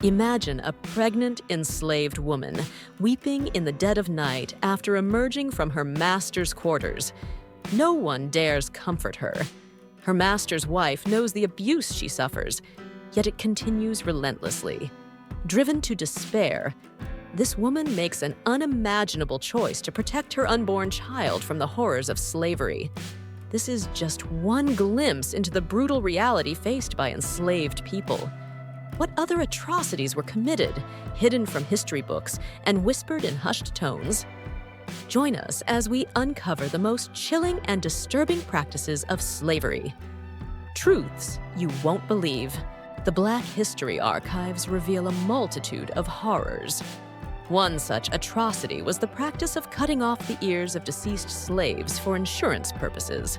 Imagine a pregnant, enslaved woman weeping in the dead of night after emerging from her master's quarters. No one dares comfort her. Her master's wife knows the abuse she suffers, yet it continues relentlessly. Driven to despair, this woman makes an unimaginable choice to protect her unborn child from the horrors of slavery. This is just one glimpse into the brutal reality faced by enslaved people. What other atrocities were committed, hidden from history books and whispered in hushed tones? Join us as we uncover the most chilling and disturbing practices of slavery. Truths you won't believe. The Black History Archives reveal a multitude of horrors. One such atrocity was the practice of cutting off the ears of deceased slaves for insurance purposes.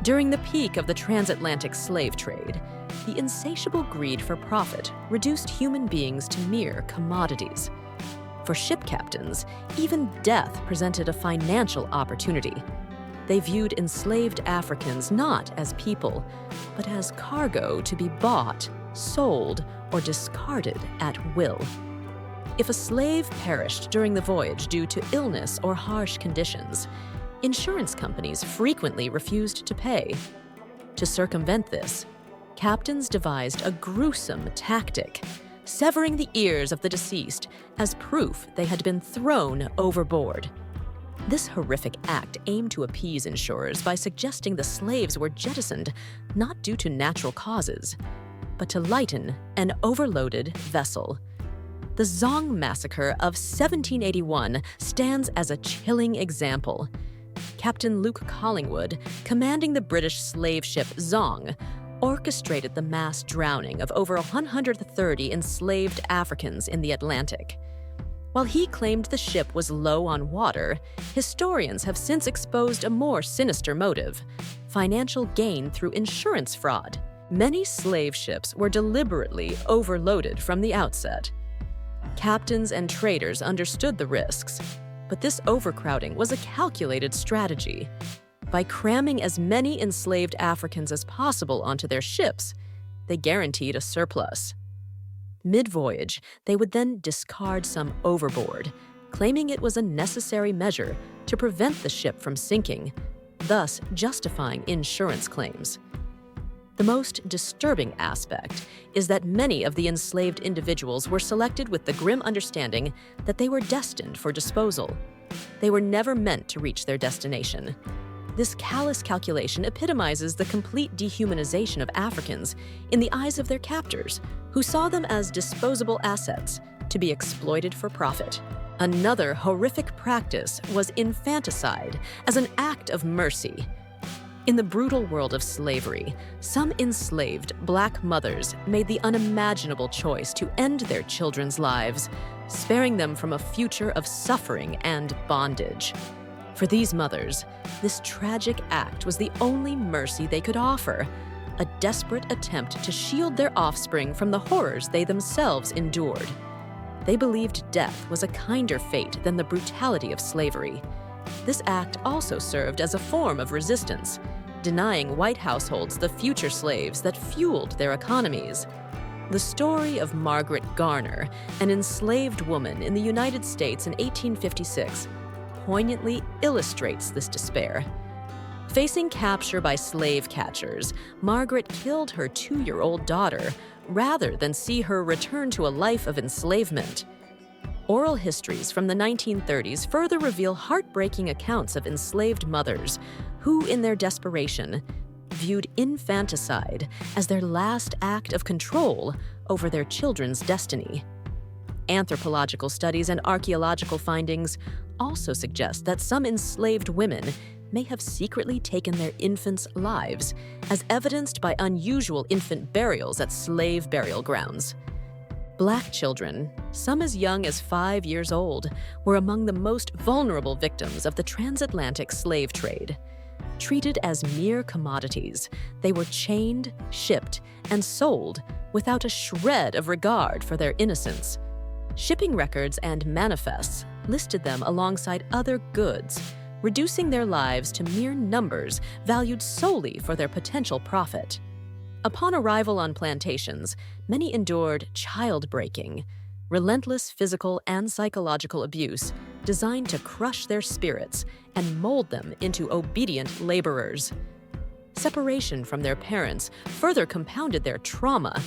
During the peak of the transatlantic slave trade, the insatiable greed for profit reduced human beings to mere commodities. For ship captains, even death presented a financial opportunity. They viewed enslaved Africans not as people, but as cargo to be bought, sold, or discarded at will. If a slave perished during the voyage due to illness or harsh conditions, insurance companies frequently refused to pay. To circumvent this, captains devised a gruesome tactic, severing the ears of the deceased as proof they had been thrown overboard. This horrific act aimed to appease insurers by suggesting the slaves were jettisoned not due to natural causes, but to lighten an overloaded vessel. The Zong Massacre of 1781 stands as a chilling example. Captain Luke Collingwood, commanding the British slave ship Zong, orchestrated the mass drowning of over 130 enslaved Africans in the Atlantic. While he claimed the ship was low on water, historians have since exposed a more sinister motive: financial gain through insurance fraud. Many slave ships were deliberately overloaded from the outset. Captains and traders understood the risks, but this overcrowding was a calculated strategy. By cramming as many enslaved Africans as possible onto their ships, they guaranteed a surplus. Mid-voyage, they would then discard some overboard, claiming it was a necessary measure to prevent the ship from sinking, thus justifying insurance claims. The most disturbing aspect is that many of the enslaved individuals were selected with the grim understanding that they were destined for disposal. They were never meant to reach their destination. This callous calculation epitomizes the complete dehumanization of Africans in the eyes of their captors, who saw them as disposable assets to be exploited for profit. Another horrific practice was infanticide as an act of mercy. In the brutal world of slavery, some enslaved Black mothers made the unimaginable choice to end their children's lives, sparing them from a future of suffering and bondage. For these mothers, this tragic act was the only mercy they could offer, a desperate attempt to shield their offspring from the horrors they themselves endured. They believed death was a kinder fate than the brutality of slavery. This act also served as a form of resistance, denying white households the future slaves that fueled their economies. The story of Margaret Garner, an enslaved woman in the United States in 1856, poignantly illustrates this despair. Facing capture by slave catchers, Margaret killed her 2-year-old daughter rather than see her return to a life of enslavement. Oral histories from the 1930s further reveal heartbreaking accounts of enslaved mothers who, in their desperation, viewed infanticide as their last act of control over their children's destiny. Anthropological studies and archaeological findings also suggest that some enslaved women may have secretly taken their infants' lives, as evidenced by unusual infant burials at slave burial grounds. Black children, some as young as 5 years old, were among the most vulnerable victims of the transatlantic slave trade. Treated as mere commodities, they were chained, shipped, and sold without a shred of regard for their innocence. Shipping records and manifests listed them alongside other goods, reducing their lives to mere numbers valued solely for their potential profit. Upon arrival on plantations, many endured child-breaking, relentless physical and psychological abuse designed to crush their spirits and mold them into obedient laborers. Separation from their parents further compounded their trauma.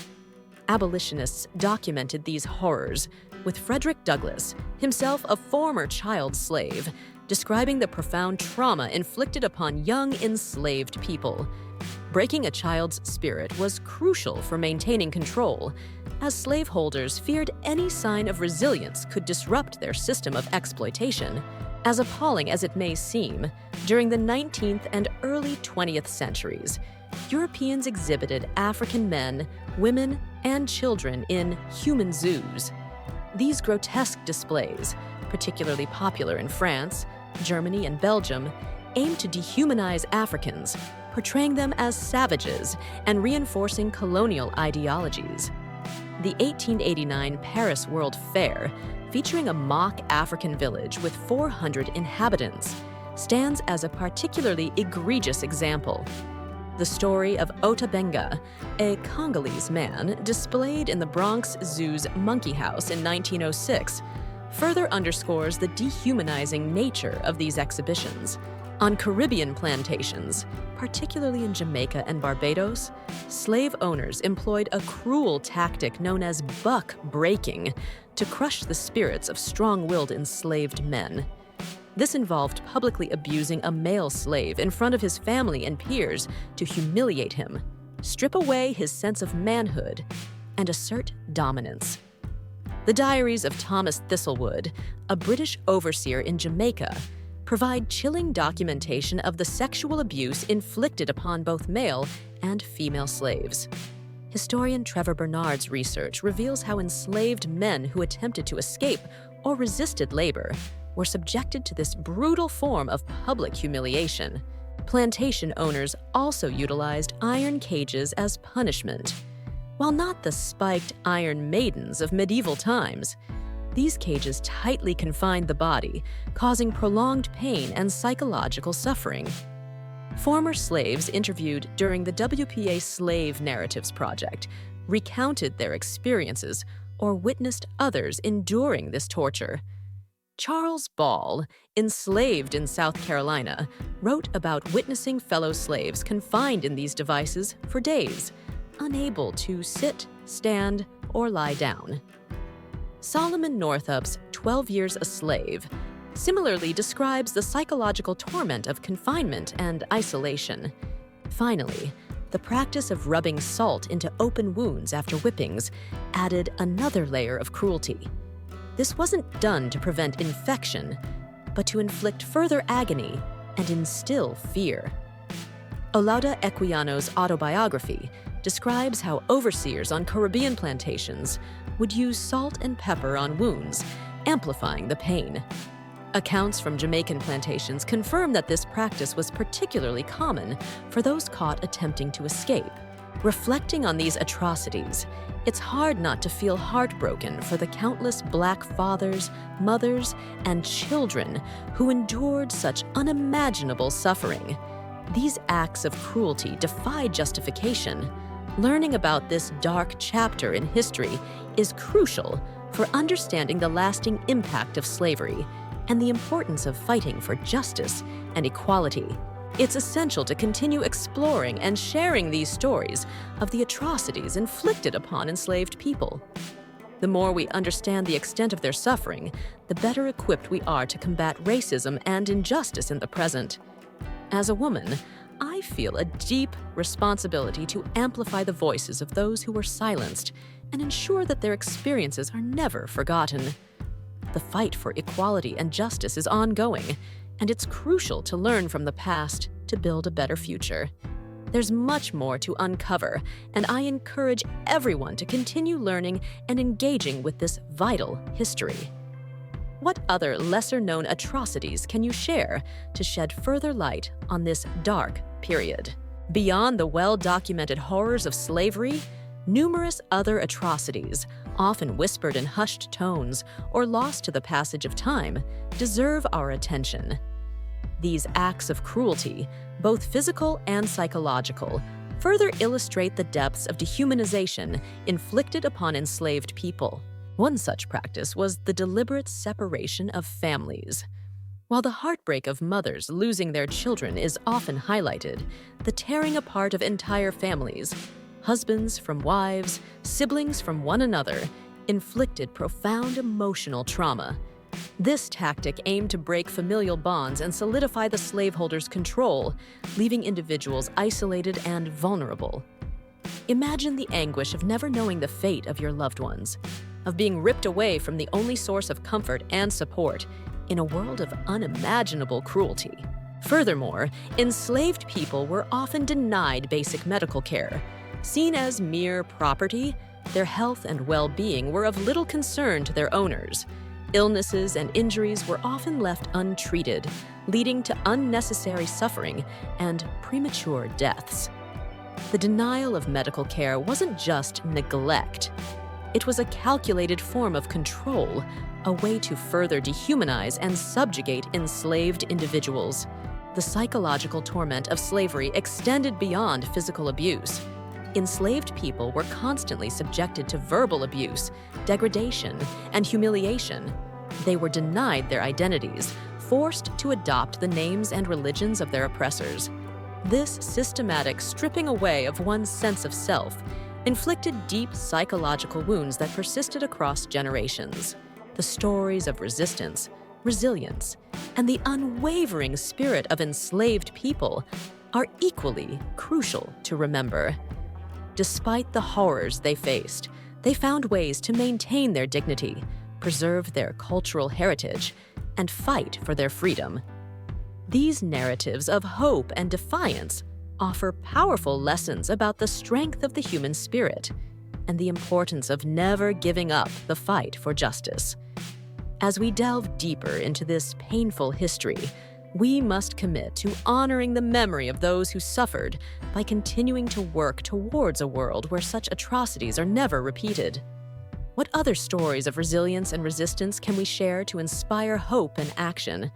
Abolitionists documented these horrors, with Frederick Douglass, himself a former child slave, describing the profound trauma inflicted upon young enslaved people. Breaking a child's spirit was crucial for maintaining control, as slaveholders feared any sign of resilience could disrupt their system of exploitation. As appalling as it may seem, during the 19th and early 20th centuries, Europeans exhibited African men, women, and children in human zoos. These grotesque displays, particularly popular in France, Germany, and Belgium, aimed to dehumanize Africans, portraying them as savages and reinforcing colonial ideologies. The 1889 Paris World Fair, featuring a mock African village with 400 inhabitants, stands as a particularly egregious example. The story of Otabenga, a Congolese man displayed in the Bronx Zoo's Monkey House in 1906, further underscores the dehumanizing nature of these exhibitions. On Caribbean plantations, particularly in Jamaica and Barbados, slave owners employed a cruel tactic known as buck breaking to crush the spirits of strong-willed enslaved men. This involved publicly abusing a male slave in front of his family and peers to humiliate him, strip away his sense of manhood, and assert dominance. The diaries of Thomas Thistlewood, a British overseer in Jamaica, provide chilling documentation of the sexual abuse inflicted upon both male and female slaves. Historian Trevor Bernard's research reveals how enslaved men who attempted to escape or resisted labor were subjected to this brutal form of public humiliation. Plantation owners also utilized iron cages as punishment. While not the spiked iron maidens of medieval times, these cages tightly confined the body, causing prolonged pain and psychological suffering. Former slaves interviewed during the WPA Slave Narratives Project recounted their experiences or witnessed others enduring this torture. Charles Ball, enslaved in South Carolina, wrote about witnessing fellow slaves confined in these devices for days, unable to sit, stand, or lie down. Solomon Northup's 12 Years a Slave similarly describes the psychological torment of confinement and isolation. Finally, the practice of rubbing salt into open wounds after whippings added another layer of cruelty. This wasn't done to prevent infection, but to inflict further agony and instill fear. Olaudah Equiano's autobiography describes how overseers on Caribbean plantations would use salt and pepper on wounds, amplifying the pain. Accounts from Jamaican plantations confirm that this practice was particularly common for those caught attempting to escape. Reflecting on these atrocities, it's hard not to feel heartbroken for the countless Black fathers, mothers, and children who endured such unimaginable suffering. These acts of cruelty defy justification. Learning about this dark chapter in history is crucial for understanding the lasting impact of slavery and the importance of fighting for justice and equality. It's essential to continue exploring and sharing these stories of the atrocities inflicted upon enslaved people. The more we understand the extent of their suffering, the better equipped we are to combat racism and injustice in the present. As a woman, I feel a deep responsibility to amplify the voices of those who were silenced and ensure that their experiences are never forgotten. The fight for equality and justice is ongoing, and it's crucial to learn from the past to build a better future. There's much more to uncover, and I encourage everyone to continue learning and engaging with this vital history. What other lesser-known atrocities can you share to shed further light on this dark period? Beyond the well-documented horrors of slavery, numerous other atrocities, often whispered in hushed tones or lost to the passage of time, deserve our attention. These acts of cruelty, both physical and psychological, further illustrate the depths of dehumanization inflicted upon enslaved people. One such practice was the deliberate separation of families. While the heartbreak of mothers losing their children is often highlighted, the tearing apart of entire families, husbands from wives, siblings from one another, inflicted profound emotional trauma. This tactic aimed to break familial bonds and solidify the slaveholders' control, leaving individuals isolated and vulnerable. Imagine the anguish of never knowing the fate of your loved ones, of being ripped away from the only source of comfort and support in a world of unimaginable cruelty. Furthermore, enslaved people were often denied basic medical care. Seen as mere property, their health and well-being were of little concern to their owners. Illnesses and injuries were often left untreated, leading to unnecessary suffering and premature deaths. The denial of medical care wasn't just neglect. It was a calculated form of control, a way to further dehumanize and subjugate enslaved individuals. The psychological torment of slavery extended beyond physical abuse. Enslaved people were constantly subjected to verbal abuse, degradation, and humiliation. They were denied their identities, forced to adopt the names and religions of their oppressors. This systematic stripping away of one's sense of self inflicted deep psychological wounds that persisted across generations. The stories of resistance, resilience, and the unwavering spirit of enslaved people are equally crucial to remember. Despite the horrors they faced, they found ways to maintain their dignity, preserve their cultural heritage, and fight for their freedom. These narratives of hope and defiance offer powerful lessons about the strength of the human spirit and the importance of never giving up the fight for justice. As we delve deeper into this painful history, we must commit to honoring the memory of those who suffered by continuing to work towards a world where such atrocities are never repeated. What other stories of resilience and resistance can we share to inspire hope and action?